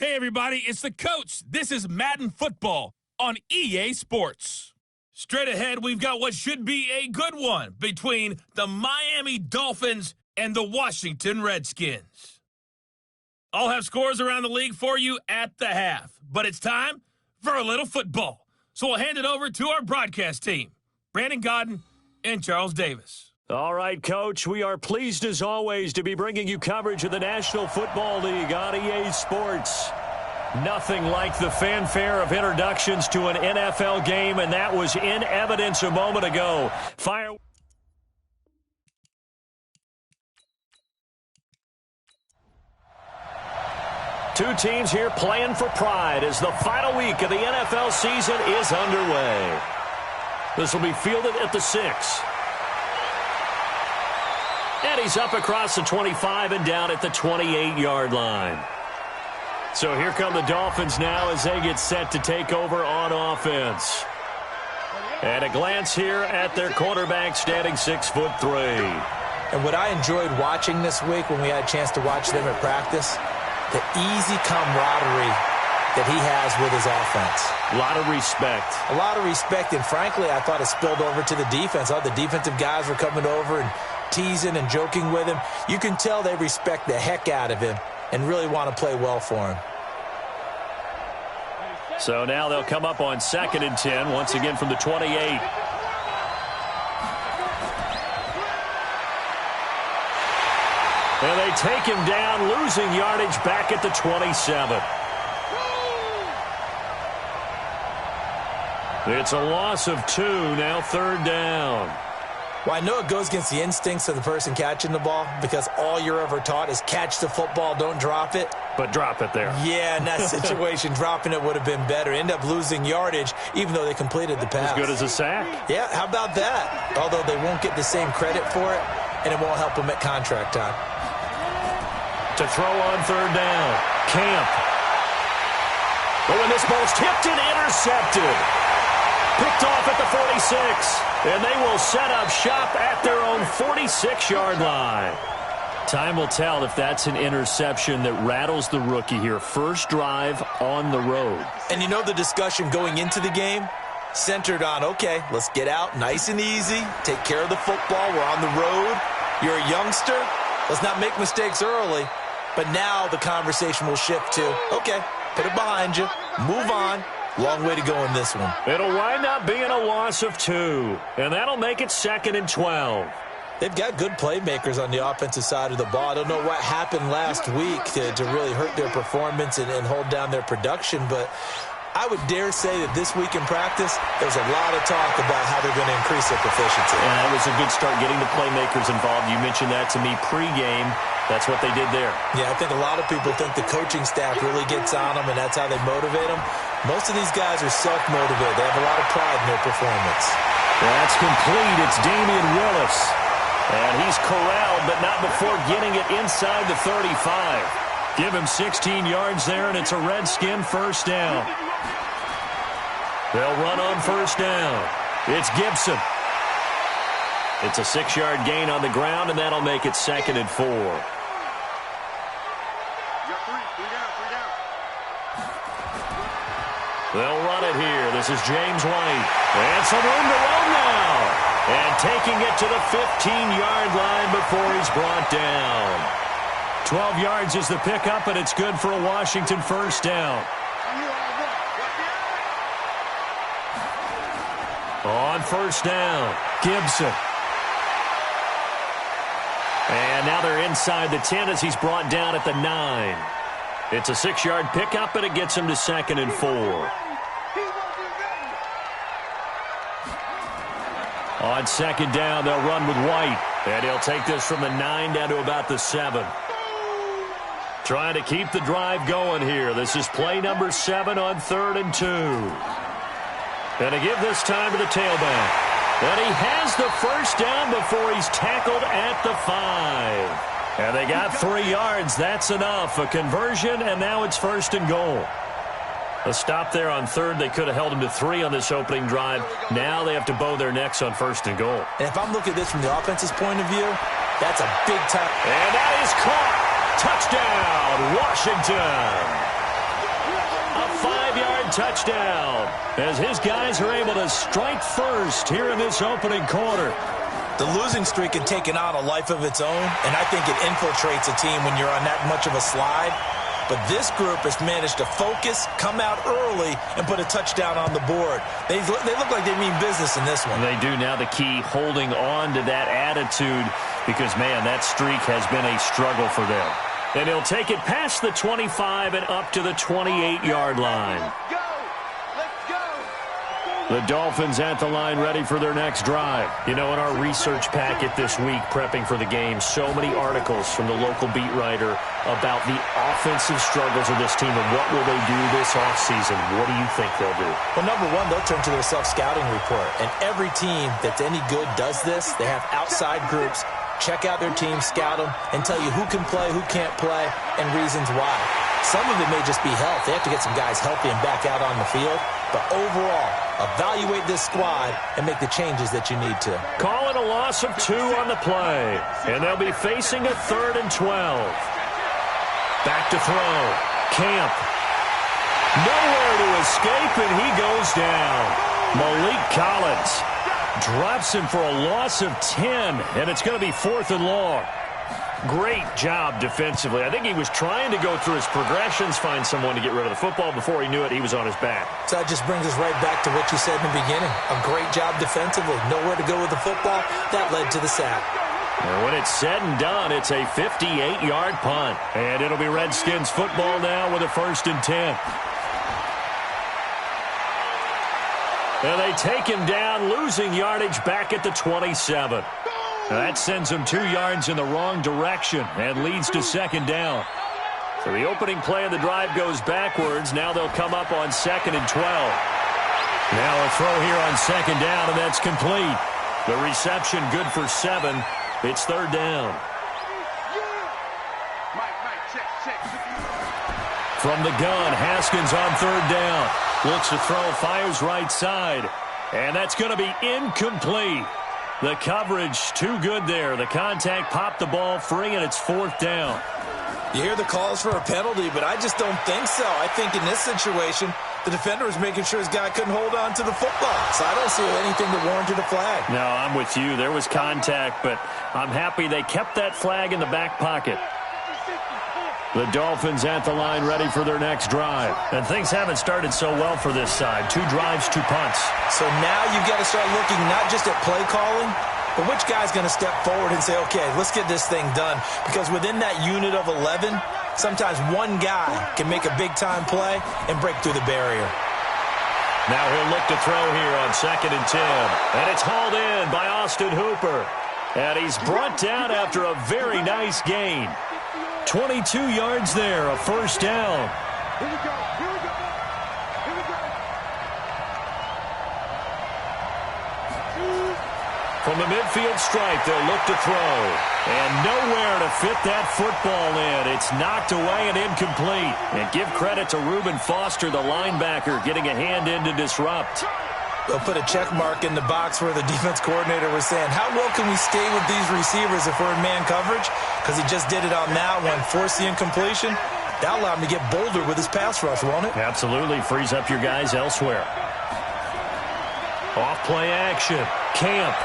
Hey, everybody, it's the coach. This is Madden Football on EA Sports. Straight ahead, we've got what should be a good one between the Miami Dolphins and the Washington Redskins. I'll have scores around the league for you at the half, but it's time for a little football. So we'll hand it over to our broadcast team, Brandon Godden and Charles Davis. All right, Coach, we are pleased as always to be bringing you coverage of the National Football League on EA Sports. Nothing like the fanfare of introductions to an NFL game, and that was in evidence a moment ago. Two teams here playing for pride as the final week of the NFL season is underway. This will be fielded at the 6. And he's up across the 25 and down at the 28-yard line. So here come the Dolphins now as they get set to take over on offense. And a glance here at their quarterback standing 6'3". And what I enjoyed watching this week when we had a chance to watch them at practice, the easy camaraderie that he has with his offense. A lot of respect. A lot of respect, and frankly, I thought it spilled over to the defense. All the defensive guys were coming over and teasing and joking with him. You can tell they respect the heck out of him and really want to play well for him. So now they'll come up on 2nd and 10, once again from the 28. And they take him down, losing yardage back at the 27. It's a loss of 2, now 3rd down. Well, I know it goes against the instincts of the person catching the ball because all you're ever taught is catch the football, don't drop it. But drop it there. Yeah, in that situation, dropping it would have been better. End up losing yardage, even though they completed the pass. As good as a sack. Yeah, how about that? Although they won't get the same credit for it, and it won't help them at contract time. To throw on 3rd down, Camp. But when this ball's tipped and intercepted. Picked off at the 46, and they will set up shop at their own 46-yard line. Time will tell if that's an interception that rattles the rookie here. First drive on the road. And you know the discussion going into the game? Centered on, okay, let's get out nice and easy, take care of the football, we're on the road. You're a youngster, let's not make mistakes early. But now the conversation will shift to, okay, put it behind you, move on. Long way to go in this one. It'll wind up being a loss of 2, and that'll make it 2nd and 12. They've got good playmakers on the offensive side of the ball. I don't know what happened last week to really hurt their performance and hold down their production, but I would dare say that this week in practice, there's a lot of talk about how they're going to increase their proficiency. Yeah, it was a good start getting the playmakers involved. You mentioned that to me pregame. That's what they did there. Yeah, I think a lot of people think the coaching staff really gets on them, and that's how they motivate them. Most of these guys are self-motivated. They have a lot of pride in their performance. That's complete. It's Damian Willis. And he's corralled, but not before getting it inside the 35. Give him 16 yards there, and it's a Redskin first down. They'll run on first down. It's Gibson. It's a 6-yard gain on the ground, and that'll make it 2nd and 4. They'll run it here. This is James White. And some room to run now. And taking it to the 15-yard line before he's brought down. 12 yards is the pickup, and it's good for a Washington first down. On first down, Gibson. And now they're inside the 10 as he's brought down at the 9. It's a 6-yard pickup, and it gets him to 2nd and 4. On 2nd down, they'll run with White. And he'll take this from the 9 down to about the 7. Trying to keep the drive going here. This is play number 7 on 3rd and 2. And to give this time to the tailback. And he has the first down before he's tackled at the 5. And they got 3 yards. That's enough. A conversion, and now it's 1st and goal. A stop there on 3rd. They could have held him to 3 on this opening drive. Now they have to bow their necks on 1st and goal. And if I'm looking at this from the offense's point of view, that's a big time. And that is caught. Touchdown, Washington. A 5-yard touchdown as his guys are able to strike first here in this opening quarter. The losing streak had taken on a life of its own, and I think it infiltrates a team when you're on that much of a slide. But this group has managed to focus, come out early, and put a touchdown on the board. They look like they mean business in this one. They do. Now the key, holding on to that attitude, because, man, that streak has been a struggle for them. And he'll take it past the 25 and up to the 28-yard line. The Dolphins at the line, ready for their next drive. You know, in our research packet this week, prepping for the game, so many articles from the local beat writer about the offensive struggles of this team and what will they do this offseason. What do you think they'll do? Well, number one, they'll turn to their self-scouting report. And every team that's any good does this. They have outside groups. Check out their team, scout them, and tell you who can play, who can't play, and reasons why. Some of it may just be health. They have to get some guys healthy and back out on the field. But overall, evaluate this squad and make the changes that you need to. Call it a loss of 2 on the play. And they'll be facing a 3rd and 12. Back to throw. Camp. Nowhere to escape, and he goes down. Malik Collins drops him for a loss of 10, and it's going to be 4th and long. Great job defensively. I think he was trying to go through his progressions, find someone to get rid of the football. Before he knew it, he was on his back. So that just brings us right back to what you said in the beginning. A great job defensively. Nowhere to go with the football. That led to the sack. And when it's said and done, it's a 58-yard punt. And it'll be Redskins football now with a 1st and 10. And they take him down, losing yardage back at the 27. That sends him 2 yards in the wrong direction and leads to 2nd down. So the opening play of the drive goes backwards. Now they'll come up on 2nd and 12. Now a throw here on 2nd down, and that's complete. The reception good for 7. It's 3rd down. From the gun, Haskins on 3rd down. Looks to throw, fires right side. And that's going to be incomplete. The coverage too good there. The contact popped the ball free, and it's 4th down. You hear the calls for a penalty, but I just don't think so. I think in this situation, the defender was making sure his guy couldn't hold on to the football. So I don't see anything that warranted a flag. No, I'm with you. There was contact, but I'm happy they kept that flag in the back pocket. The Dolphins at the line, ready for their next drive. And things haven't started so well for this side. 2 drives, 2 punts. So now you've got to start looking not just at play calling, but which guy's going to step forward and say, okay, let's get this thing done. Because within that unit of 11, sometimes one guy can make a big-time play and break through the barrier. Now he'll look to throw here on 2nd and 10. And it's hauled in by Austin Hooper. And he's brought down after a very nice gain. 22 yards there, a 1st down. Here we go, here we go, here we go. From the midfield stripe, they'll look to throw. And nowhere to fit that football in. It's knocked away and incomplete. And give credit to Reuben Foster, the linebacker, getting a hand in to disrupt. They'll put a check mark in the box where the defense coordinator was saying, how well can we stay with these receivers if we're in man coverage? Because he just did it on that one, forced the incompletion. That allowed him to get bolder with his pass rush, won't it? Absolutely. Frees up your guys elsewhere. Off play action. Camp.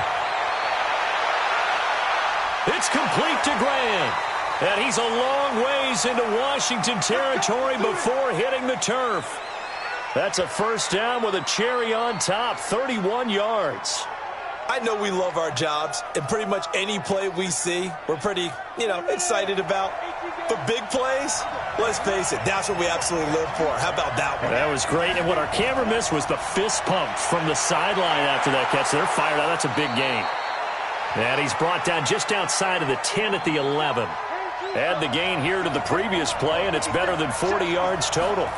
It's complete to Graham. And he's a long ways into Washington territory before hitting the turf. That's a 1st down with a cherry on top, 31 yards. I know we love our jobs, and pretty much any play we see, we're pretty, excited about. But big plays, let's face it, that's what we absolutely live for. How about that one? That was great, and what our camera missed was the fist pump from the sideline after that catch. They're fired out. That's a big gain. And he's brought down just outside of the 10 at the 11. Add the gain here to the previous play, and it's better than 40 yards total.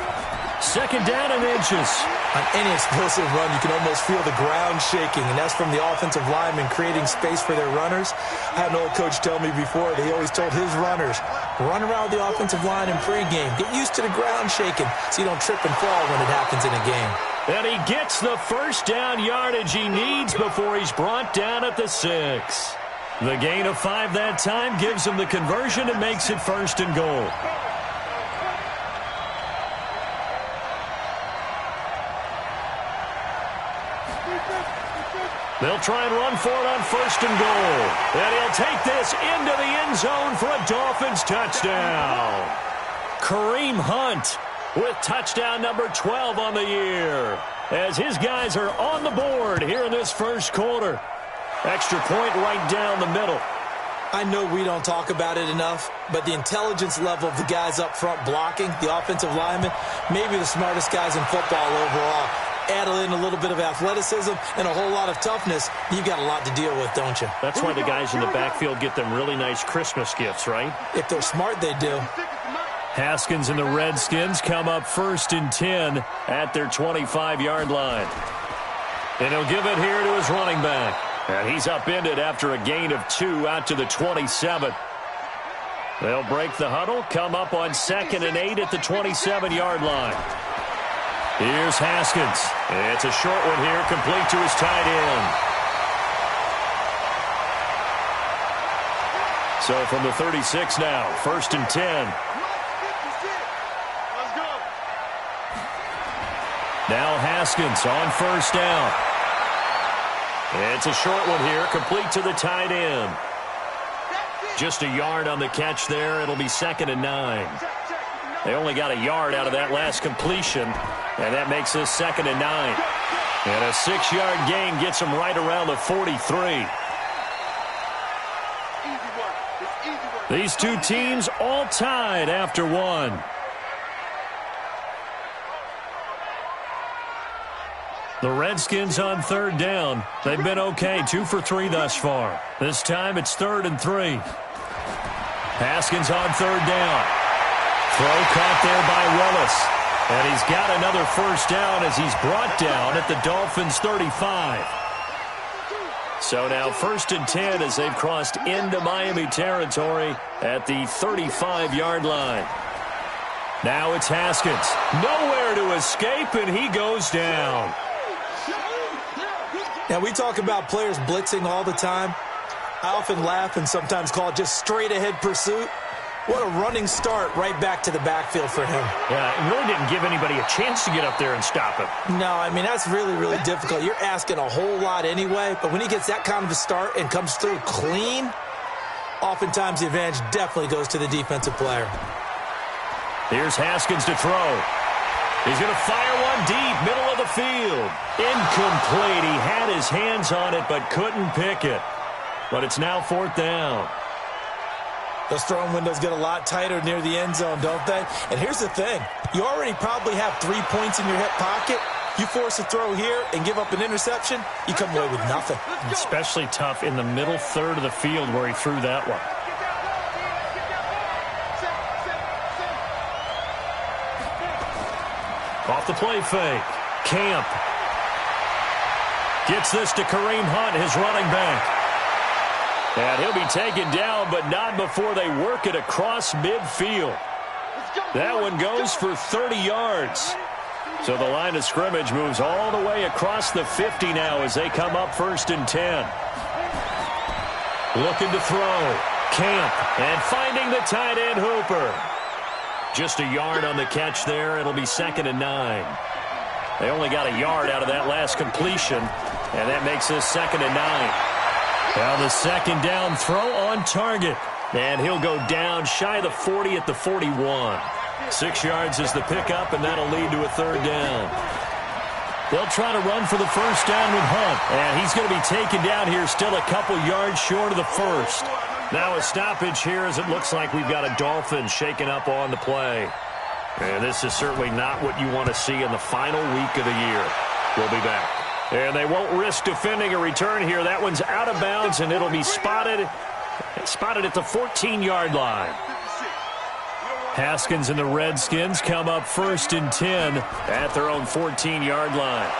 2nd down and inches. On any explosive run, you can almost feel the ground shaking, and that's from the offensive linemen creating space for their runners. I had an old coach tell me before that he always told his runners, run around the offensive line in pregame. Get used to the ground shaking so you don't trip and fall when it happens in a game. And he gets the 1st down yardage he needs before he's brought down at the 6. The gain of 5 that time gives him the conversion and makes it 1st and goal. They'll try and run for it on 1st and goal. And he'll take this into the end zone for a Dolphins touchdown. Kareem Hunt with touchdown number 12 on the year, as his guys are on the board here in this first quarter. Extra point right down the middle. I know we don't talk about it enough, but the intelligence level of the guys up front blocking, the offensive linemen, maybe the smartest guys in football overall. Add in a little bit of athleticism and a whole lot of toughness, you've got a lot to deal with, don't you? That's why the guys in the backfield get them really nice Christmas gifts, right? If they're smart, they do. Haskins and the Redskins come up 1st and 10 at their 25-yard line. And he'll give it here to his running back. And he's upended after a gain of 2 out to the 27. They'll break the huddle, come up on 2nd and 8 at the 27-yard line. Here's Haskins. It's a short one here, complete to his tight end. So from the 36 now, 1st and 10. Now Haskins on 1st down. It's a short one here, complete to the tight end. Just a yard on the catch there. It'll be 2nd and 9. They only got a yard out of that last completion, and that makes this 2nd and 9. And a 6-yard gain gets them right around the 43. These two teams all tied after one. The Redskins on 3rd down. They've been okay, 2 for 3 thus far. This time it's 3rd and 3. Haskins on 3rd down. Throw caught there by Willis. And he's got another 1st down as he's brought down at the Dolphins' 35. So now 1st and 10 as they've crossed into Miami territory at the 35-yard line. Now it's Haskins. Nowhere to escape, and he goes down. Now, we talk about players blitzing all the time. I often laugh and sometimes call it just straight-ahead pursuit. What a running start right back to the backfield for him. Yeah, it really didn't give anybody a chance to get up there and stop him. No, I mean, that's really, really difficult. You're asking a whole lot anyway, but when he gets that kind of a start and comes through clean, oftentimes the advantage definitely goes to the defensive player. Here's Haskins to throw. He's going to fire one deep, middle of the field. Incomplete. He had his hands on it but couldn't pick it. But it's now 4th down. Those throwing windows get a lot tighter near the end zone, don't they? And here's the thing. You already probably have 3 points in your hip pocket. You force a throw here and give up an interception, you come away with nothing. Especially tough in the middle third of the field where he threw that one. Off the play fake. Camp gets this to Kareem Hunt, his running back. And he'll be taken down, but not before they work it across midfield. That one goes for 30 yards. So the line of scrimmage moves all the way across the 50 now as they come up 1st and 10. Looking to throw. Camp. And finding the tight end Hooper. Just a yard on the catch there. It'll be 2nd and 9. They only got a yard out of that last completion, and that makes this 2nd and 9. Now the 2nd down throw on target. And he'll go down shy of the 40 at the 41. 6 yards is the pickup, and that'll lead to a 3rd down. They'll try to run for the 1st down with Hunt. And he's going to be taken down here still a couple yards short of the 1st. Now a stoppage here as it looks like we've got a Dolphin shaking up on the play. And this is certainly not what you want to see in the final week of the year. We'll be back. And they won't risk defending a return here. That one's out of bounds, and it'll be spotted at the 14-yard line. Haskins and the Redskins come up 1st and 10 at their own 14-yard line.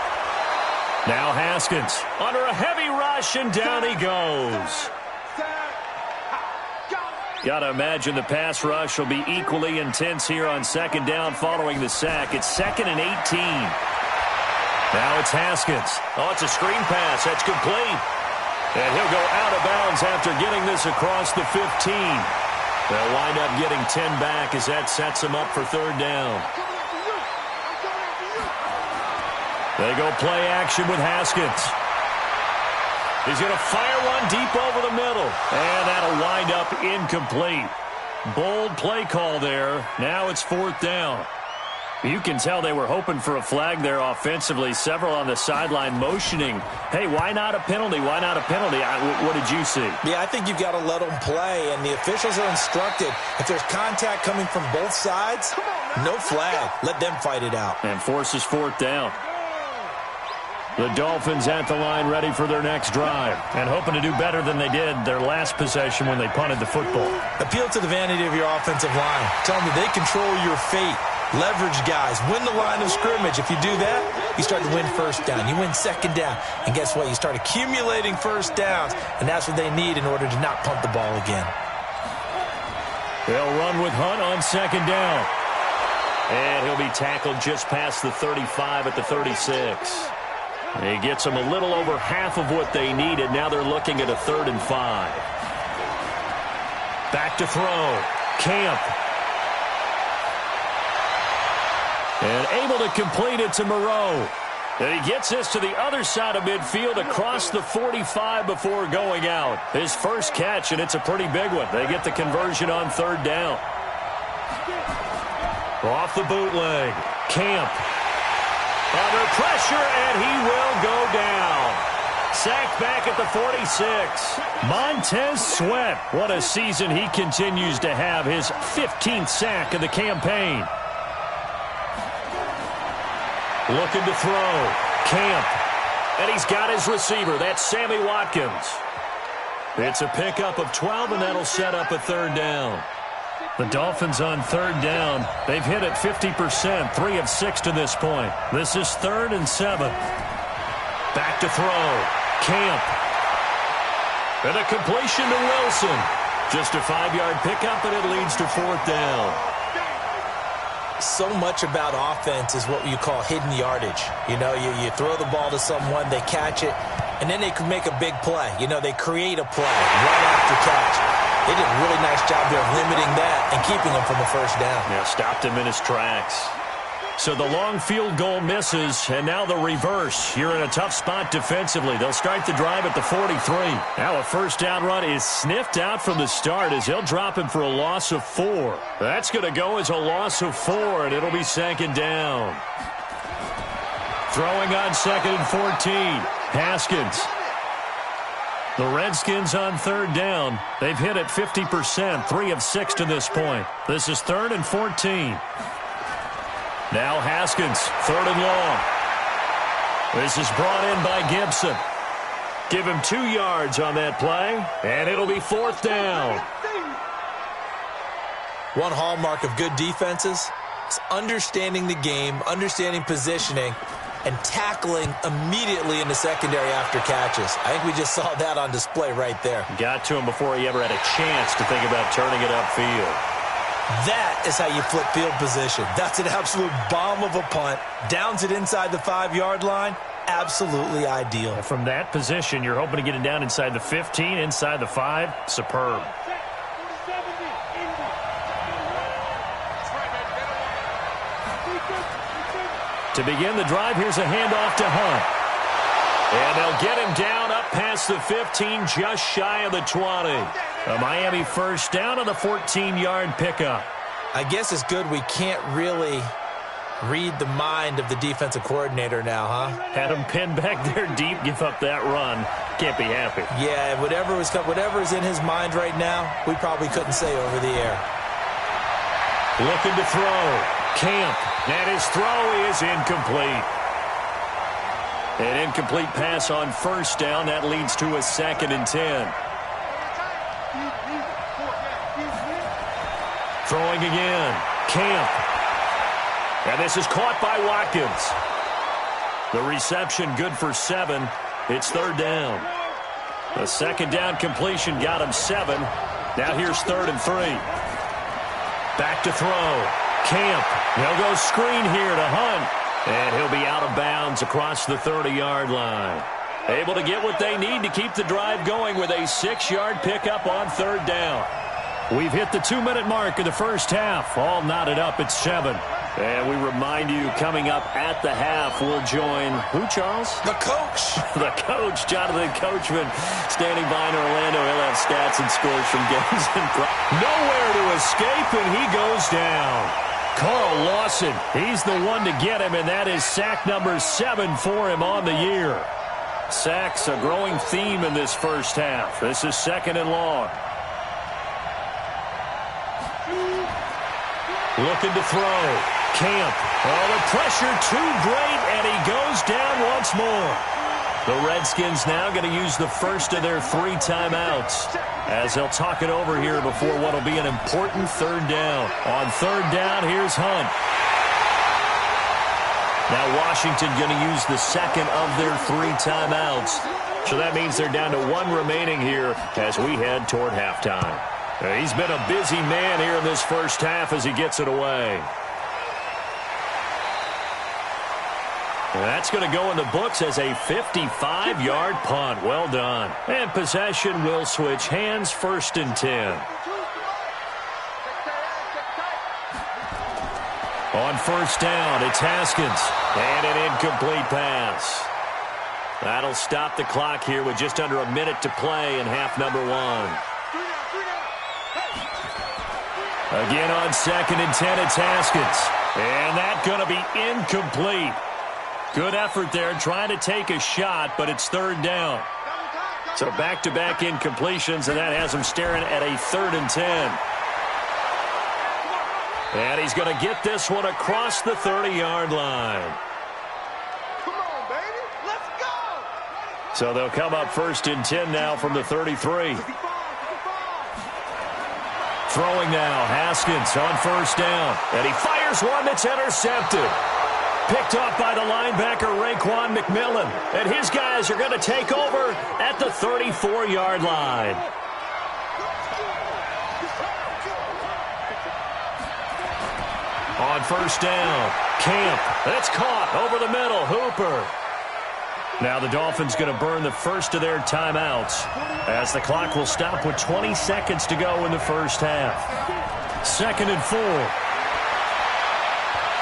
Now Haskins under a heavy rush, and down he goes. Got to imagine the pass rush will be equally intense here on 2nd down following the sack. It's 2nd and 18. Now it's Haskins. Oh, it's a screen pass. That's complete. And he'll go out of bounds after getting this across the 15. They'll wind up getting 10 back as that sets them up for 3rd down. They go play action with Haskins. He's going to fire one deep over the middle. And that'll wind up incomplete. Bold play call there. Now it's 4th down. You can tell they were hoping for a flag there offensively. Several on the sideline motioning, hey, why not a penalty? Why not a penalty? What did you see? Yeah, I think you've got to let them play, and the officials are instructed. If there's contact coming from both sides, no flag. Let them fight it out. And forces 4th down. The Dolphins at the line ready for their next drive and hoping to do better than they did their last possession when they punted the football. Appeal to the vanity of your offensive line. Tell them that they control your fate. Leverage guys. Win the line of scrimmage. If you do that, you start to win 1st down. You win 2nd down. And guess what? You start accumulating 1st downs, and that's what they need in order to not punt the ball again. They'll run with Hunt on 2nd down. And he'll be tackled just past the 35 at the 36. He gets them a little over half of what they needed. Now they're looking at a 3rd and 5. Back to throw. Camp. And able to complete it to Moreau. And he gets this to the other side of midfield across the 45 before going out. His first catch, and it's a pretty big one. They get the conversion on 3rd down. Off the bootleg. Camp. Under pressure, and he will go down. Sacked back at the 46. Montez Sweat. What a season he continues to have. His 15th sack of the campaign. Looking to throw. Camp. And he's got his receiver. That's Sammy Watkins. It's a pickup of 12, and that'll set up a 3rd down. The Dolphins on 3rd down. They've hit it 50%, 3 of 6 to this point. This is 3rd and 7. Back to throw. Camp. And a completion to Wilson. Just a 5-yard pickup, and it leads to 4th down. So much about offense is what you call hidden yardage. You know, you throw the ball to someone, they catch it, and then they can make a big play. You know, they create a play right after catch. They did a really nice job there of limiting that and keeping him from the 1st down. Yeah, stopped him in his tracks. So the long field goal misses, and now the reverse. You're in a tough spot defensively. They'll start the drive at the 43. Now a 1st down run is sniffed out from the start as they'll drop him for a loss of 4. That's going to go as a loss of 4, and it'll be 2nd down. Throwing on 2nd and 14. Haskins. The Redskins on 3rd down. They've hit it 50%, 3 of 6 to this point. This is 3rd and 14. Now Haskins, 3rd and long. This is brought in by Gibson. Give him 2 yards on that play, and it'll be 4th down. One hallmark of good defenses is understanding the game, understanding positioning, and tackling immediately in the secondary after catches. I think we just saw that on display right there. Got to him before he ever had a chance to think about turning it upfield. That is how you flip field position. That's an absolute bomb of a punt. Downs it inside the 5-yard line. Absolutely ideal. And from that position, you're hoping to get it down inside the 15, inside the 5. Superb. To begin the drive, here's a handoff to Hunt. And they'll get him down up past the 15, just shy of the 20. A Miami 1st down on the 14-yard pickup. I guess it's good we can't really read the mind of the defensive coordinator now, huh? Had him pinned back there deep, give up that run. Can't be happy. Yeah, whatever is in his mind right now, we probably couldn't say over the air. Looking to throw. Camp. And his throw is incomplete. An incomplete pass on 1st down. That leads to a 2nd and 10. Throwing again. Camp. And this is caught by Watkins. The reception good for 7. It's 3rd down. A 2nd down completion got him 7. Now here's 3rd and 3. Back to throw. Camp. They'll go screen here to Hunt. And he'll be out of bounds across the 30-yard line. Able to get what they need to keep the drive going with a 6-yard pickup on 3rd down. We've hit the 2-minute mark of the 1st half. All knotted up at 7. And we remind you, coming up at the half, we'll join who, Charles? The coach. The coach, Jonathan Coachman, standing by in Orlando. He'll have stats and scores from games in nowhere to escape, and he goes down. Carl Lawson, he's the one to get him, and that is sack number 7 for him on the year. Sacks, a growing theme in this first half. This is 2nd and long. Looking to throw. Camp. Oh, the pressure too great, and he goes down once more. The Redskins now going to use the first of their 3 timeouts as they'll talk it over here before what will be an important 3rd down. On 3rd down, here's Hunt. Now Washington going to use the 2nd of their 3 timeouts. So that means they're down to 1 remaining here as we head toward halftime. He's been a busy man here in this first half as he gets it away. That's going to go in the books as a 55-yard punt. Well done. And possession will switch hands, 1st and 10. On 1st down, it's Haskins. And an incomplete pass. That'll stop the clock here with just under a minute to play in half number 1. Again on 2nd and 10, it's Haskins. And that's going to be incomplete. Good effort there, trying to take a shot, but it's 3rd down. So back-to-back incompletions, and that has him staring at a 3rd and 10. And he's going to get this one across the 30-yard line. Come on, baby. Let's go. So they'll come up 1st and 10 now from the 33. Throwing now, Haskins on 1st down. And he fires one that's intercepted. Picked off by the linebacker, Raekwon McMillan. And his guys are going to take over at the 34-yard line. On 1st down, Camp. That's caught over the middle, Hooper. Now the Dolphins going to burn the first of their timeouts as the clock will stop with 20 seconds to go in the first half. 2nd and 4.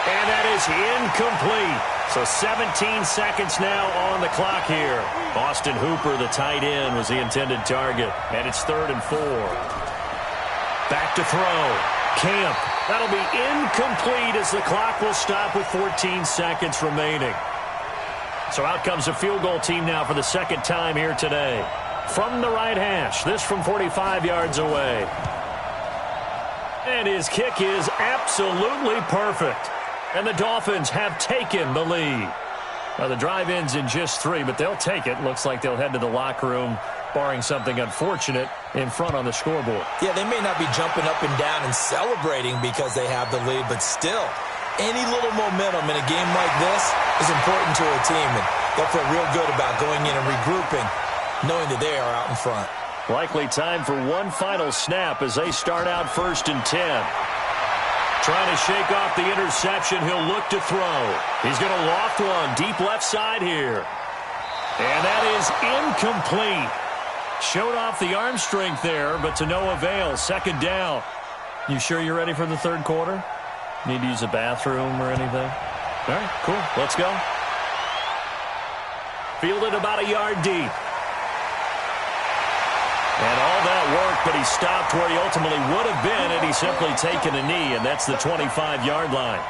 And that is incomplete. So 17 seconds now on the clock here. Austin Hooper, the tight end, was the intended target. And it's 3rd and 4. Back to throw. Camp. That'll be incomplete as the clock will stop with 14 seconds remaining. So out comes the field goal team now for the 2nd time here today. From the right hash, this from 45 yards away. And his kick is absolutely perfect. And the Dolphins have taken the lead. Now the drive ends in just 3, but they'll take it. Looks like they'll head to the locker room, barring something unfortunate, in front on the scoreboard. Yeah, they may not be jumping up and down and celebrating because they have the lead, but still, any little momentum in a game like this is important to a team, and they'll feel real good about going in and regrouping, knowing that they are out in front. Likely time for one final snap as they start out 1st and 10. Trying to shake off the interception. He'll look to throw. He's going to loft one deep left side here. And that is incomplete. Showed off the arm strength there, but to no avail. 2nd down. You sure you're ready for the 3rd quarter? Need to use a bathroom or anything? All right, cool. Let's go. Fielded about a yard deep. And all that work, but he stopped where he ultimately would have been had he simply taken a knee, and that's the 25-yard line.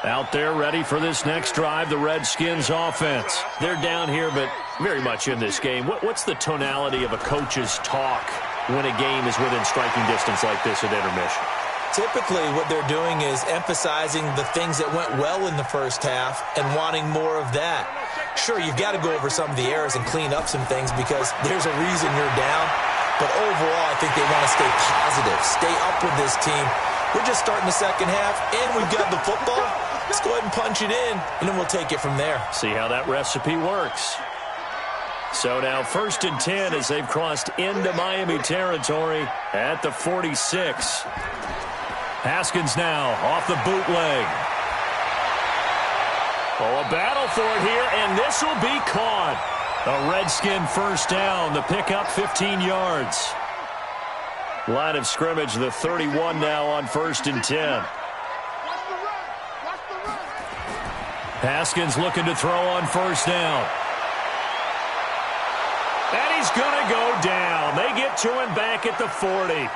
Out there ready for this next drive, the Redskins offense. They're down here, but very much in this game. What's the tonality of a coach's talk when a game is within striking distance like this at intermission? Typically, what they're doing is emphasizing the things that went well in the first half and wanting more of that. Sure, you've got to go over some of the errors and clean up some things because there's a reason you're down. But overall, I think they want to stay positive, stay up with this team. We're just starting the second half, and we've got the football. Let's go ahead and punch it in, and then we'll take it from there. See how that recipe works. So now 1st and 10 as they've crossed into Miami territory at the 46. Haskins now off the bootleg. Oh, a battle for it here, and this will be caught. A Redskin 1st down, the pickup 15 yards. Line of scrimmage, the 31 now on 1st and 10. Haskins looking to throw on first down. And he's going to go down. They get to him back at the 40.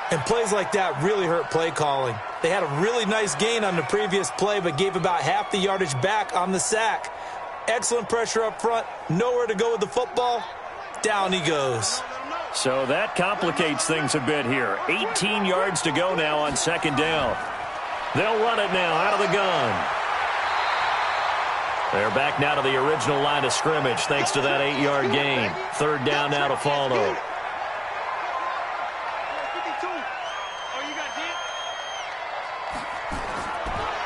And plays like that really hurt play calling. They had a really nice gain on the previous play, but gave about half the yardage back on the sack. Excellent pressure up front. Nowhere to go with the football. Down he goes. So that complicates things a bit here. 18 yards to go now on second down. They'll run it now out of the gun. They're back now to the original line of scrimmage thanks to that 8-yard gain. Third down now to follow.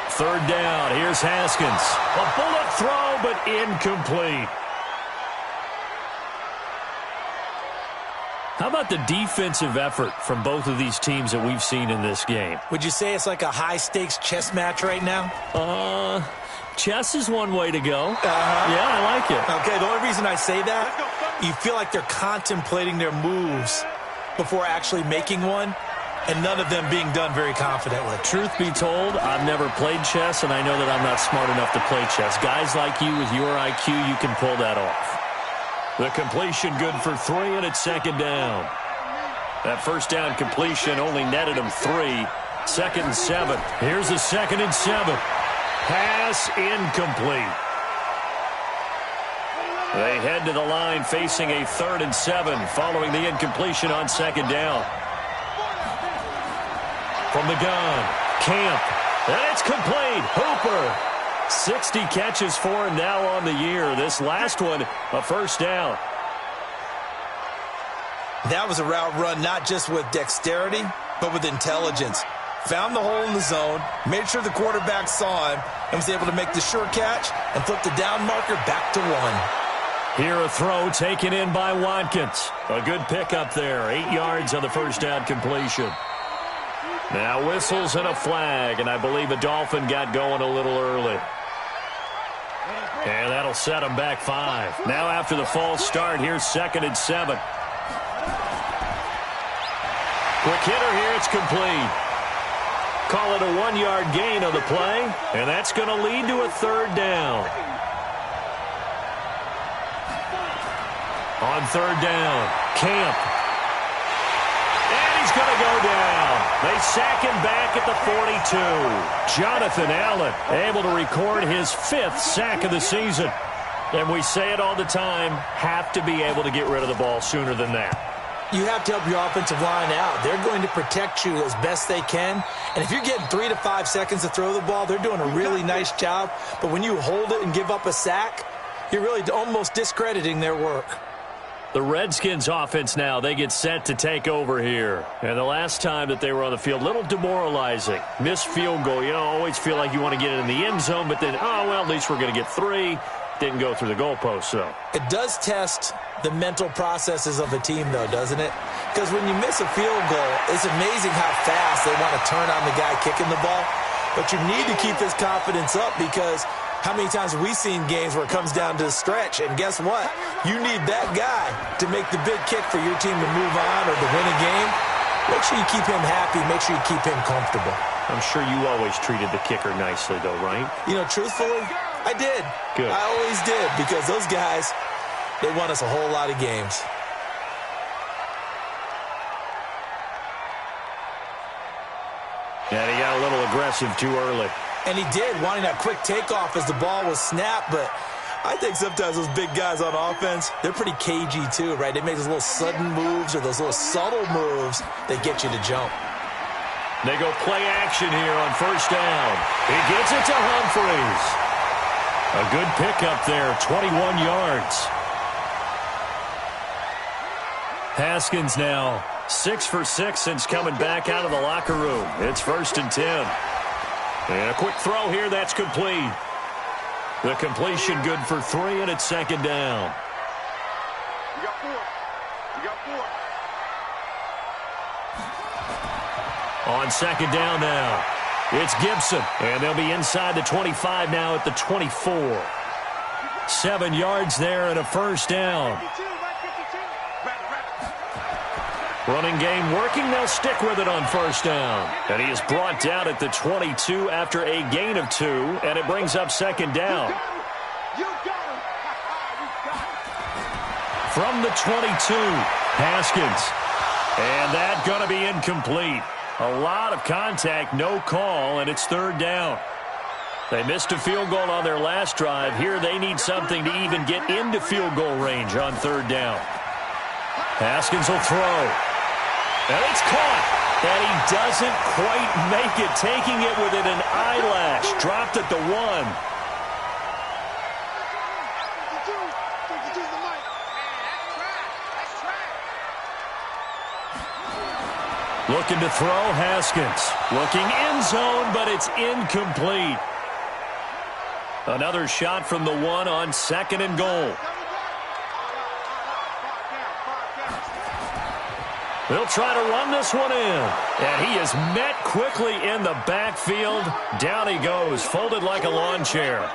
Third down. Here's Haskins. A bullet throw, but incomplete. How about the defensive effort from both of these teams that we've seen in this game? Would you say it's like a high-stakes chess match right now? Chess is one way to go. Yeah, I like it. Okay, the only reason I say that, you feel like they're contemplating their moves before actually making one, and none of them being done very confidently. Truth be told, I've never played chess, and I know that I'm not smart enough to play chess. Guys like you with your IQ, you can pull that off. The completion good for 3, and it's second down. That first down completion only netted him 3. Second and 7. Here's a second and 7. Pass incomplete. They head to the line facing a 3rd and 7 following the incompletion on second down. From the gun, Camp. And it's complete. Hooper. 60 catches for him now on the year. This last one, a first down. That was a route run not just with dexterity, but with intelligence. Found the hole in the zone, made sure the quarterback saw him, and was able to make the sure catch and flip the down marker back to 1. Here a throw taken in by Watkins. A good pickup there. 8 yards on the first down completion. Now whistles and a flag, and I believe a Dolphin got going a little early. And that'll set him back 5. Now after the false start, here's second and 7. Quick hitter here, it's complete. Call it a 1-yard gain on the play, and that's going to lead to a third down. On third down, Camp. And he's going to go down. They sack him back at the 42. Jonathan Allen able to record his 5th sack of the season. And we say it all the time, have to be able to get rid of the ball sooner than that. You have to help your offensive line out. They're going to protect you as best they can. And if you're getting 3 to 5 seconds to throw the ball, they're doing a really nice job. But when you hold it and give up a sack, you're really almost discrediting their work. The Redskins offense now, they get set to take over here. And the last time that they were on the field, a little demoralizing. Missed field goal. You know, always feel like you want to get it in the end zone, but then, oh, well, at least we're going to get 3. Didn't go through the goalpost, though. It does test the mental processes of a team, though, doesn't it? Because when you miss a field goal, it's amazing how fast they want to turn on the guy kicking the ball. But you need to keep his confidence up because how many times have we seen games where it comes down to the stretch? And guess what? You need that guy to make the big kick for your team to move on or to win a game. Make sure you keep him happy. Make sure you keep him comfortable. I'm sure you always treated the kicker nicely, though, right? You know, truthfully, I did. Good. I always did because those guys, they won us a whole lot of games. And he got a little aggressive too early. And he did, wanting that quick takeoff as the ball was snapped. But I think sometimes those big guys on offense, they're pretty cagey too, right? They make those little sudden moves or those little subtle moves that get you to jump. They go play action here on first down. He gets it to Humphries. A good pickup there, 21 yards. Haskins now 6 for 6 since coming back out of the locker room. It's first and 10. And a quick throw here, that's complete. The completion good for 3, and it's second down. You got 4. You got 4. On second down now, it's Gibson. And they'll be inside the 25 now at the 24. 7 yards there and a first down. Running game working. They'll stick with it on first down. And he is brought down at the 22 after a gain of 2, and it brings up second down. You got him. From the 22, Haskins. And that going to be incomplete. A lot of contact, no call, and it's third down. They missed a field goal on their last drive. Here they need something to even get into field goal range on third down. Haskins will throw. And it's caught. And he doesn't quite make it, taking it within an eyelash. Dropped at the 1. Looking to throw, Haskins. Looking end zone, but it's incomplete. Another shot from the 1 on second and goal. They'll try to run this one in. And he is met quickly in the backfield. Down he goes, folded like a lawn chair.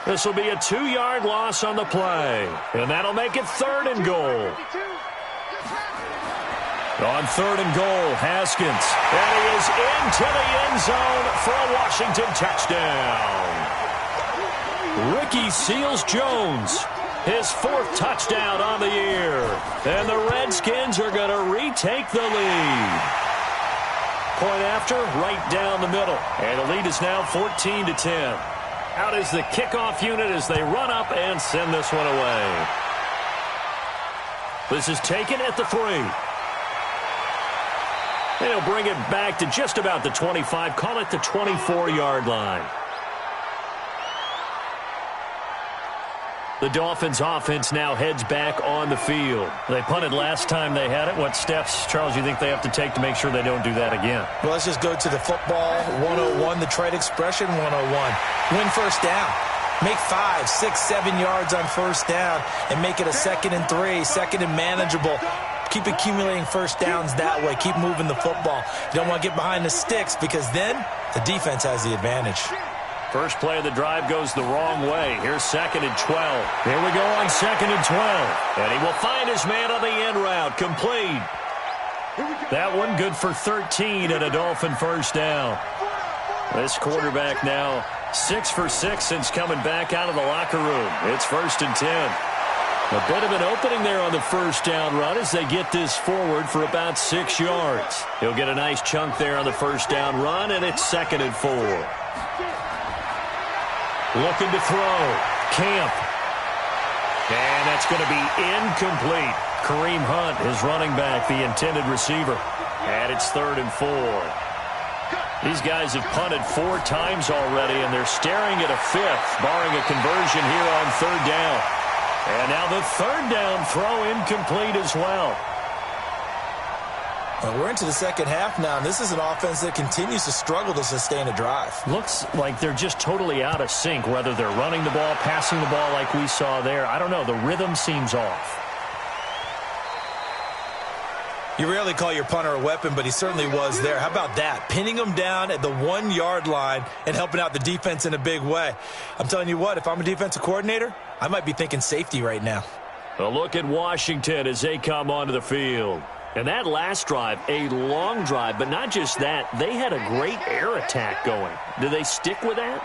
This will be a 2-yard loss on the play. And that'll make it third and goal. On third and goal, Haskins. And he is into the end zone for a Washington touchdown. Ricky Seals-Jones, his 4th touchdown on the year. And the Redskins are going to retake the lead. Point after, right down the middle. And the lead is now 14-10. Out is the kickoff unit as they run up and send this one away. This is taken at the 3. And he'll bring it back to just about the 25, call it the 24-yard line. The Dolphins offense now heads back on the field. They punted last time they had it. What steps, Charles, you think they have to take to make sure they don't do that again? Well, let's just go to the football 101, the trade expression 101. Win first down. Make 5, 6, 7 yards on first down and make it a 2nd and 3, 2nd and manageable. Keep accumulating first downs that way. Keep moving the football. You don't want to get behind the sticks because then the defense has the advantage. First play of the drive goes the wrong way. Here's 2nd and 12. Here we go on 2nd and 12. And he will find his man on the end route. Complete. That one good for 13 and a Dolphin first down. This quarterback now 6 for 6 since coming back out of the locker room. It's 1st and 10. A bit of an opening there on the first down run as they get this forward for about 6 yards. He'll get a nice chunk there on the first down run, and it's 2nd and 4. Looking to throw. Camp. And that's going to be incomplete. Kareem Hunt, his running back, the intended receiver. And it's 3rd and 4. These guys have punted 4 times already, and they're staring at a 5th, barring a conversion here on 3rd down. And now the 3rd down throw incomplete as well. Well, we're into the second half now, and this is an offense that continues to struggle to sustain a drive. Looks like they're just totally out of sync, whether they're running the ball, passing the ball like we saw there. I don't know. The rhythm seems off. You rarely call your punter a weapon, but he certainly was there. How about that? Pinning him down at the 1-yard line and helping out the defense in a big way. I'm telling you what, if I'm a defensive coordinator, I might be thinking safety right now. A look at Washington as they come onto the field. And that last drive, a long drive, but not just that. They had a great air attack going. Do they stick with that?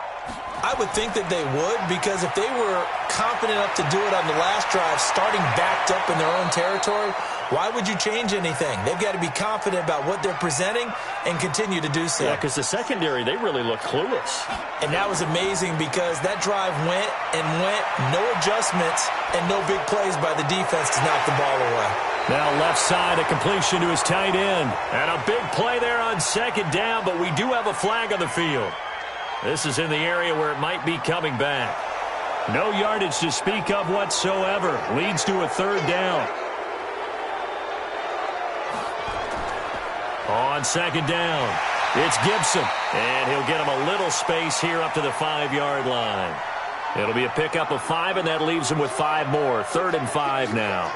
I would think that they would, because if they were confident enough to do it on the last drive, starting backed up in their own territory, why would you change anything? They've got to be confident about what they're presenting and continue to do so. Yeah, because the secondary, they really look clueless. And that was amazing because that drive went and went, no adjustments and no big plays by the defense to knock the ball away. Now left side, a completion to his tight end. And a big play there on 2nd down, but we do have a flag on the field. This is in the area where it might be coming back. No yardage to speak of whatsoever. Leads to a 3rd down. On 2nd down, it's Gibson. And he'll get him a little space here up to the 5-yard line. It'll be a pickup of 5, and that leaves him with 5 more. 3rd and 5 now.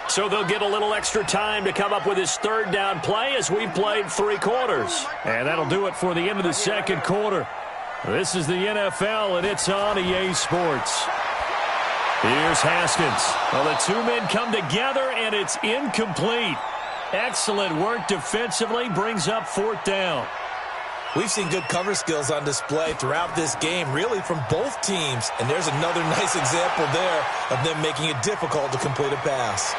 So they'll get a little extra time to come up with his 3rd down play as we've played 3 quarters. And that'll do it for the end of the 2nd quarter. This is the NFL, and it's on EA Sports. Here's Haskins. Well, the two men come together, and it's incomplete. Excellent work defensively, brings up 4th down. We've seen good cover skills on display throughout this game, really from both teams. And there's another nice example there of them making it difficult to complete a pass.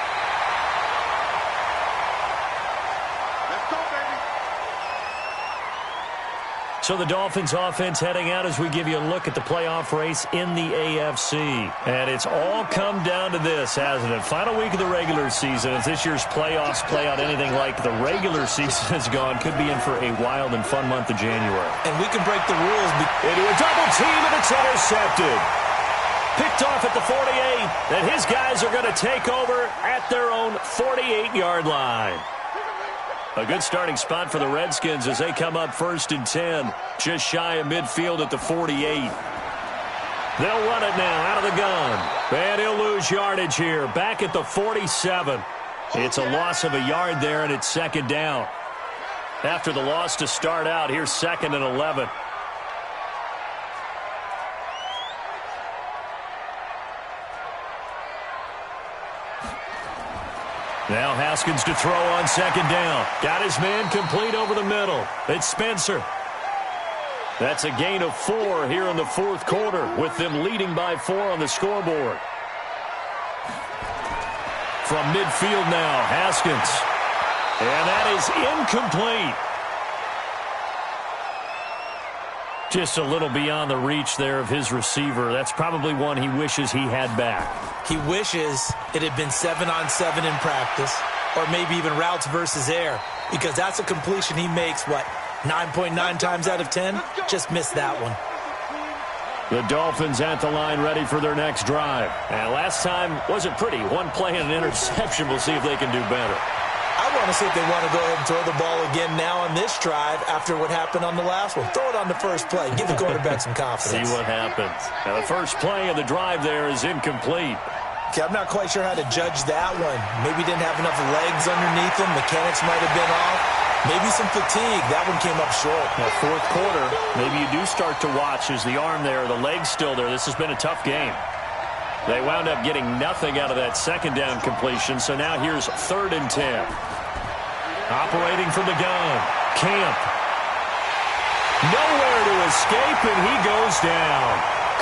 So the Dolphins offense heading out as we give you a look at the playoff race in the AFC. And it's all come down to this, hasn't it? Final week of the regular season. As this year's playoffs play out anything like the regular season has gone, could be in for a wild and fun month of January. And we can break the rules. Into a double team, and it's intercepted. Picked off at the 48, and his guys are going to take over at their own 48-yard line. A good starting spot for the Redskins as they come up 1st and 10, just shy of midfield at the 48. They'll run it now out of the gun. And he'll lose yardage here, back at the 47. It's a loss of a yard there, and it's 2nd down. After the loss to start out, here's 2nd and 11. Now Haskins to throw on 2nd down. Got his man complete over the middle. It's Spencer. That's a gain of 4 here in the 4th quarter, with them leading by 4 on the scoreboard. From midfield now, Haskins. And that is incomplete. Just a little beyond the reach there of his receiver. That's probably one he wishes he had back. He wishes it had been 7-on-7 in practice, or maybe even routes versus air, because that's a completion he makes, 9.9 times out of 10? Just missed that one. The Dolphins at the line ready for their next drive. And last time wasn't pretty. One play and an interception. We'll see if they can do better. I want to see if they want to go ahead and throw the ball again now on this drive after what happened on the last one. Throw it on the first play. Give the quarterback some confidence. See what happens. Now, the first play of the drive there is incomplete. Okay, I'm not quite sure how to judge that one. Maybe didn't have enough legs underneath him. Mechanics might have been off. Maybe some fatigue. That one came up short. Now, 4th quarter, maybe you do start to watch as the arm there, the leg's still there. This has been a tough game. They wound up getting nothing out of that 2nd down completion, so now here's 3rd and 10. Operating from the gun, Camp. Nowhere to escape, and he goes down.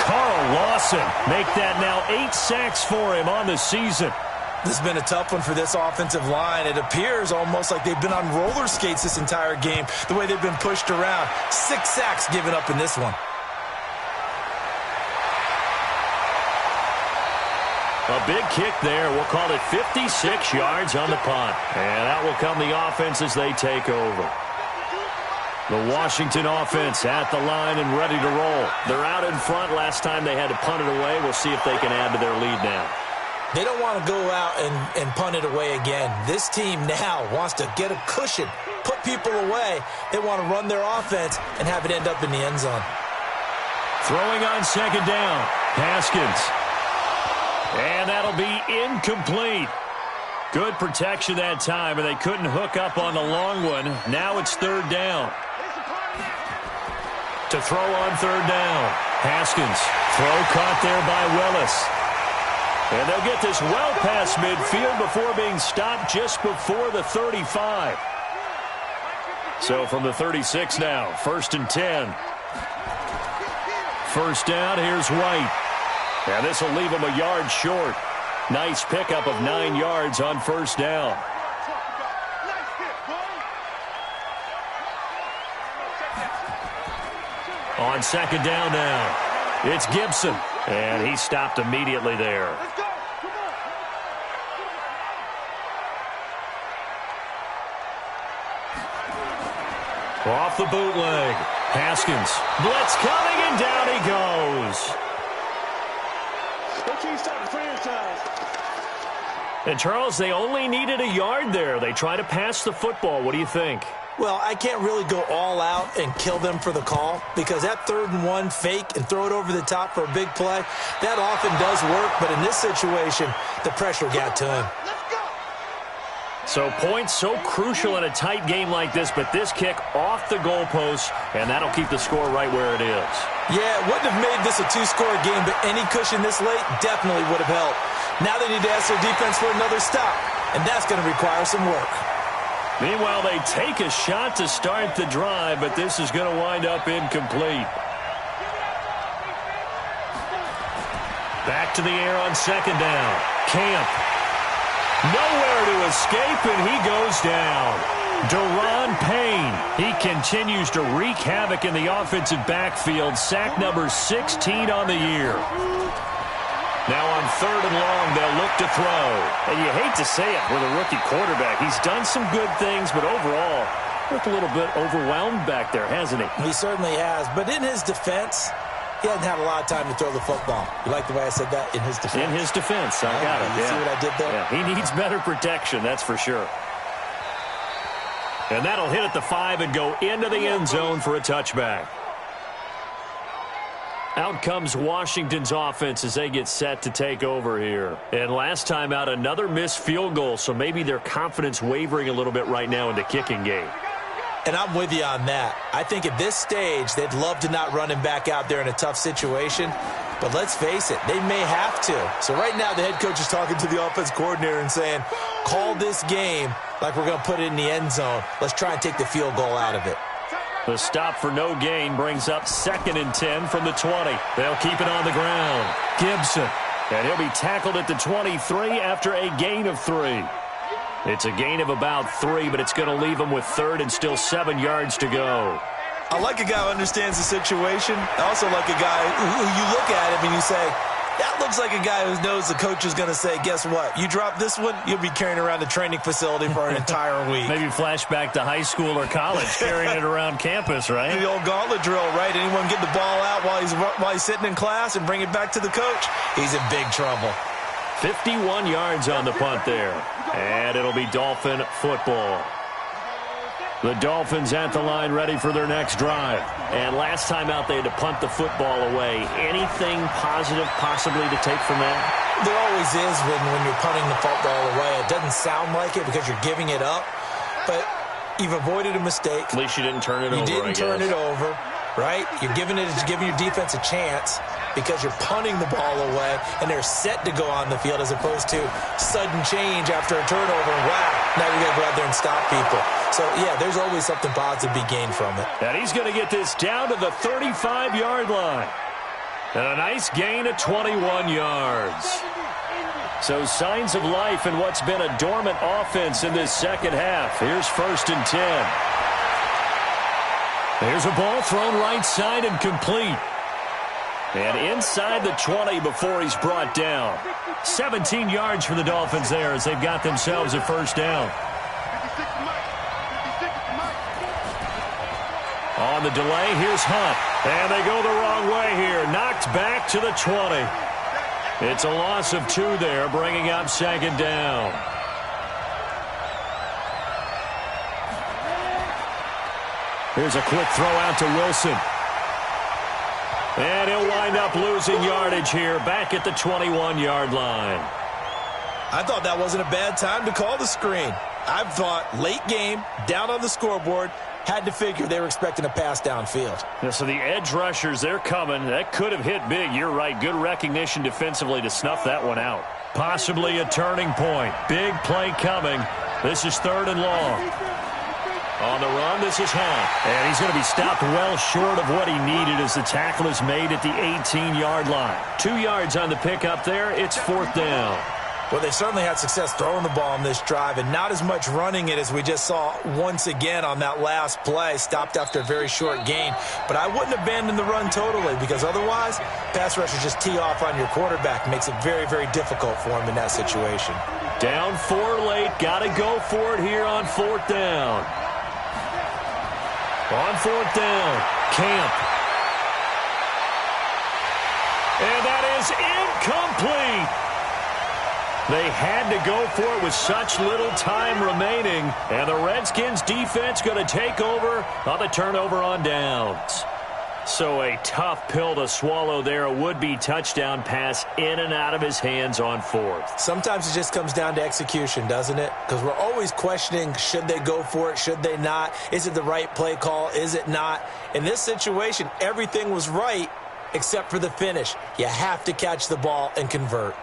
Carl Lawson make that now 8 sacks for him on the season. This has been a tough one for this offensive line. It appears almost like they've been on roller skates this entire game, the way they've been pushed around. 6 sacks given up in this one. A big kick there. We'll call it 56 yards on the punt. And out will come the offense as they take over. The Washington offense at the line and ready to roll. They're out in front. Last time they had to punt it away. We'll see if they can add to their lead now. They don't want to go out and punt it away again. This team now wants to get a cushion, put people away. They want to run their offense and have it end up in the end zone. Throwing on 2nd down. Haskins. And that'll be incomplete. Good protection that time, and they couldn't hook up on the long one. Now it's 3rd down. To throw on 3rd down. Haskins. Throw caught there by Willis. And they'll get this well past midfield before being stopped just before the 35. So from the 36 now, 1st and 10. 1st down, here's White. And this will leave him a yard short. Nice pickup of 9 yards on 1st down. On 2nd down now, it's Gibson. And he stopped immediately there. Off the bootleg. Haskins. Blitz coming, and down he goes. And, Charles, they only needed a yard there. They try to pass the football. What do you think? Well, I can't really go all out and kill them for the call, because that 3rd and 1 fake and throw it over the top for a big play, that often does work. But in this situation, the pressure got to him. So points so crucial in a tight game like this, but this kick off the goalpost, and that'll keep the score right where it is. Yeah, it wouldn't have made this a two-score game, but any cushion this late definitely would have helped. Now they need to ask their defense for another stop, and that's going to require some work. Meanwhile, they take a shot to start the drive, but this is going to wind up incomplete. Back to the air on second down. Camp. Nowhere to escape, and he goes down. Deron Payne. He continues to wreak havoc in the offensive backfield. Sack number 16 on the year. Now on third and long, they'll look to throw. And you hate to say it with a rookie quarterback. He's done some good things, but overall, looked a little bit overwhelmed back there, hasn't he? He certainly has. But in his defense, he hasn't had a lot of time to throw the football. You like the way I said that? In his defense. In his defense. I got it. You see what I did there? Yeah, he needs better protection, that's for sure. And that'll hit at the 5 and go into the end zone for a touchback. Out comes Washington's offense as they get set to take over here. And last time out, another missed field goal, so maybe their confidence wavering a little bit right now in the kicking game. And I'm with you on that. I think at this stage, they'd love to not run him back out there in a tough situation. But let's face it, they may have to. So right now, the head coach is talking to the offense coordinator and saying, call this game like we're going to put it in the end zone. Let's try and take the field goal out of it. The stop for no gain brings up 2nd and 10 from the 20. They'll keep it on the ground. Gibson. And he'll be tackled at the 23 after a gain of 3. It's a gain of about 3, but it's going to leave him with 3rd and still 7 yards to go. I like a guy who understands the situation. I also like a guy who you look at him and you say, that looks like a guy who knows the coach is going to say, guess what? You drop this one, you'll be carrying around the training facility for an entire week. Maybe flashback to high school or college, carrying it around campus, right? The old gauntlet drill, right? Anyone get the ball out while he's sitting in class and bring it back to the coach? He's in big trouble. 51 yards on the punt there. And it'll be Dolphin football. The Dolphins at the line ready for their next drive. And last time out, they had to punt the football away. Anything positive possibly to take from that? There always is when you're punting the football away. It doesn't sound like it because you're giving it up. But you've avoided a mistake. At least you didn't turn it over, You didn't turn it over, right? You're giving your defense a chance because you're punting the ball away, and they're set to go on the field as opposed to sudden change after a turnover. And wow, now we got to go out there and stop people. So, yeah, there's always something positive to be gained from it. And he's going to get this down to the 35-yard line. And a nice gain of 21 yards. So signs of life in what's been a dormant offense in this second half. Here's 1st and 10. There's a ball thrown right side and complete. And inside the 20 before he's brought down. 17 yards for the Dolphins there as they've got themselves a first down. On the delay, here's Hunt. And they go the wrong way here. Knocked back to the 20. It's a loss of 2 there, bringing up 2nd down. Here's a quick throw out to Wilson. And he'll wind up losing yardage here, back at the 21-yard line. I thought that wasn't a bad time to call the screen. I thought late game, down on the scoreboard, had to figure they were expecting a pass downfield. Yeah, so the edge rushers, they're coming. That could have hit big. You're right. Good recognition defensively to snuff that one out. Possibly a turning point. Big play coming. This is 3rd and long. On the run, this is Hunt. And he's going to be stopped well short of what he needed as the tackle is made at the 18-yard line. 2 yards on the pickup there. It's 4th down. Well, they certainly had success throwing the ball on this drive and not as much running it as we just saw once again on that last play. Stopped after a very short gain. But I wouldn't abandon the run totally because otherwise, pass rushers just tee off on your quarterback. Makes it very, very difficult for him in that situation. Down 4 late. Got to go for it here on 4th down. On 4th down, Camp. And that is incomplete. They had to go for it with such little time remaining. And the Redskins defense going to take over on the turnover on downs. So a tough pill to swallow there. A would-be touchdown pass in and out of his hands on fourth. Sometimes it just comes down to execution, doesn't it? Because we're always questioning, should they go for it, should they not? Is it the right play call, is it not? In this situation, everything was right except for the finish. You have to catch the ball and convert.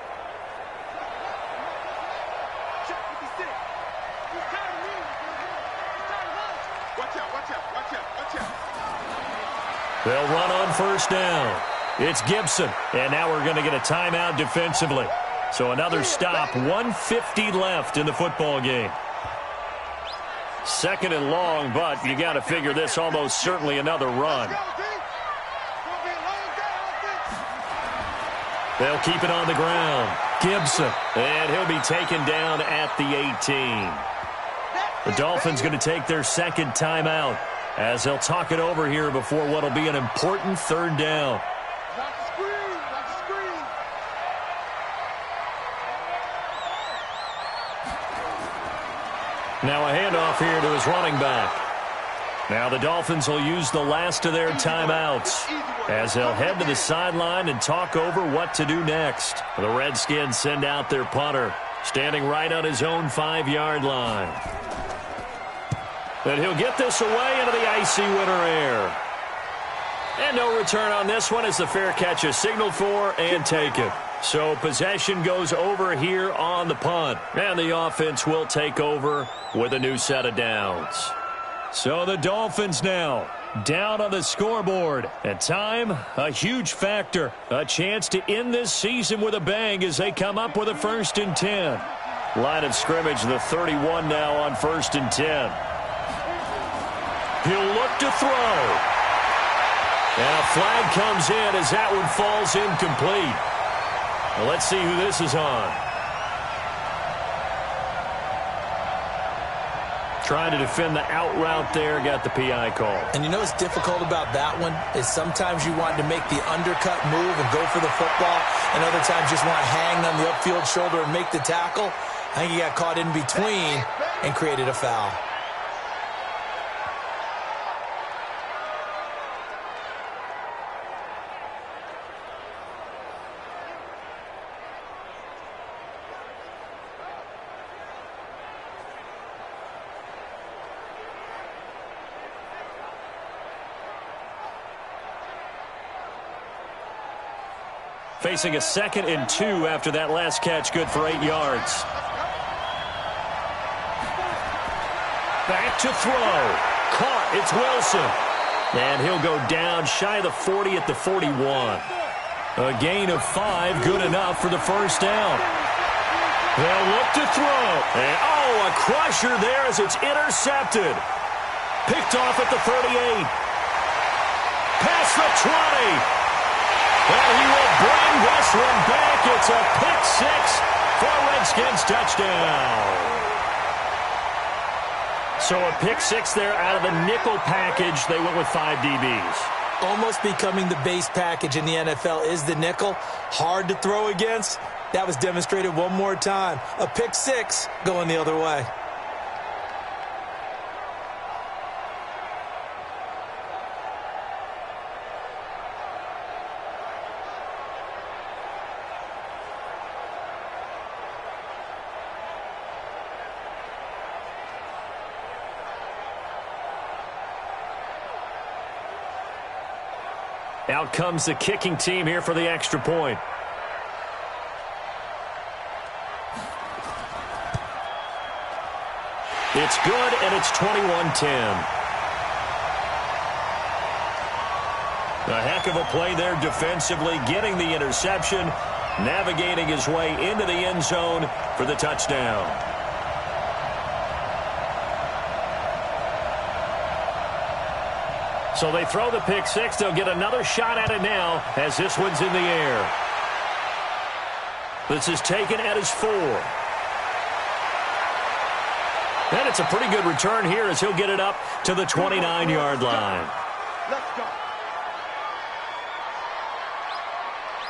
They'll run on first down. It's Gibson, and now we're going to get a timeout defensively. So another stop, 1:50 left in the football game. Second and long, but you got to figure this almost certainly another run. They'll keep it on the ground. Gibson, and he'll be taken down at the 18. The Dolphins going to take their second timeout as they'll talk it over here before what will be an important third down. Now a handoff here to his running back. Now the Dolphins will use the last of their timeouts as they'll head to the sideline and talk over what to do next. The Redskins send out their punter, standing right on his own 5-yard line. And he'll get this away into the icy winter air. And no return on this one as the fair catch is signaled for and taken. So possession goes over here on the punt. And the offense will take over with a new set of downs. So the Dolphins now down on the scoreboard. And time, a huge factor. A chance to end this season with a bang as they come up with a 1st and 10. Line of scrimmage, the 31 now on 1st and 10. He'll look to throw. And a flag comes in as that one falls incomplete. Well, let's see who this is on. Trying to defend the out route there, got the PI call. And you know what's difficult about that one is sometimes you want to make the undercut move and go for the football, and other times just want to hang on the upfield shoulder and make the tackle. I think he got caught in between and created a foul. Facing a 2nd and 2 after that last catch, good for 8 yards. Back to throw. Caught. It's Wilson. And he'll go down shy of the 40 at the 41. A gain of 5, good enough for the first down. They'll look to throw. And, a crusher there as it's intercepted. Picked off at the 38. Past the 20. And he will bring this one back. It's a pick-6 for a Redskins touchdown. So a pick-6 there out of the nickel package. They went with 5 DBs. Almost becoming the base package in the NFL is the nickel. Hard to throw against. That was demonstrated one more time. A pick-6 going the other way. Out comes the kicking team here for the extra point. It's good, and it's 21-10. A heck of a play there defensively, getting the interception, navigating his way into the end zone for the touchdown. So they throw the pick-6. They'll get another shot at it now as this one's in the air. This is taken at his 4. And it's a pretty good return here as he'll get it up to the 29-yard line. Let's go.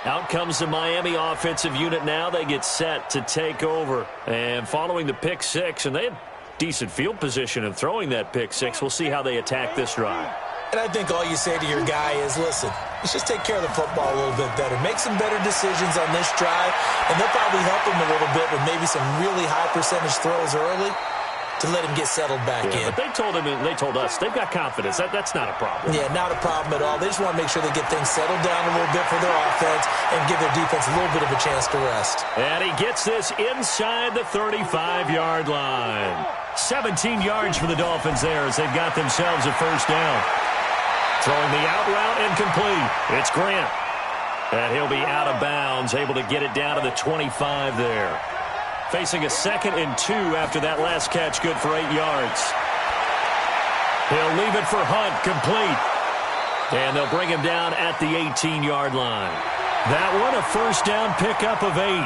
Out comes the Miami offensive unit now. They get set to take over. And following the pick-6, and they had decent field position in throwing that pick-6. We'll see how they attack this drive. And I think all you say to your guy is, listen, let's just take care of the football a little bit better. Make some better decisions on this drive, and they'll probably help him a little bit with maybe some really high percentage throws early to let him get settled back in. But they told him, and they told us, they've got confidence. That's not a problem. Yeah, not a problem at all. They just want to make sure they get things settled down a little bit for their offense and give their defense a little bit of a chance to rest. And he gets this inside the 35-yard line. 17 yards for the Dolphins there as they've got themselves a first down. Throwing the out route incomplete. It's Grant. And he'll be out of bounds, able to get it down to the 25 there. Facing a 2nd and 2 after that last catch, good for 8 yards. He'll leave it for Hunt, complete. And they'll bring him down at the 18-yard line. That one, a first down pickup of 8.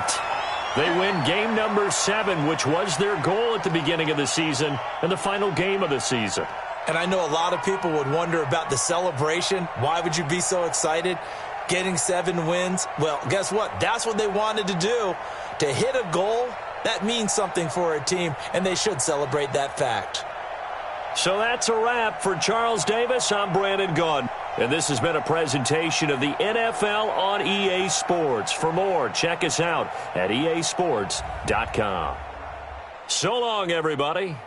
They win game number 7, which was their goal at the beginning of the season and the final game of the season. And I know a lot of people would wonder about the celebration. Why would you be so excited? Getting 7 wins. Well, guess what? That's what they wanted to do. To hit a goal, that means something for a team, and they should celebrate that fact. So that's a wrap for Charles Davis. I'm Brandon Gaudin. And this has been a presentation of the NFL on EA Sports. For more, check us out at easports.com. So long, everybody.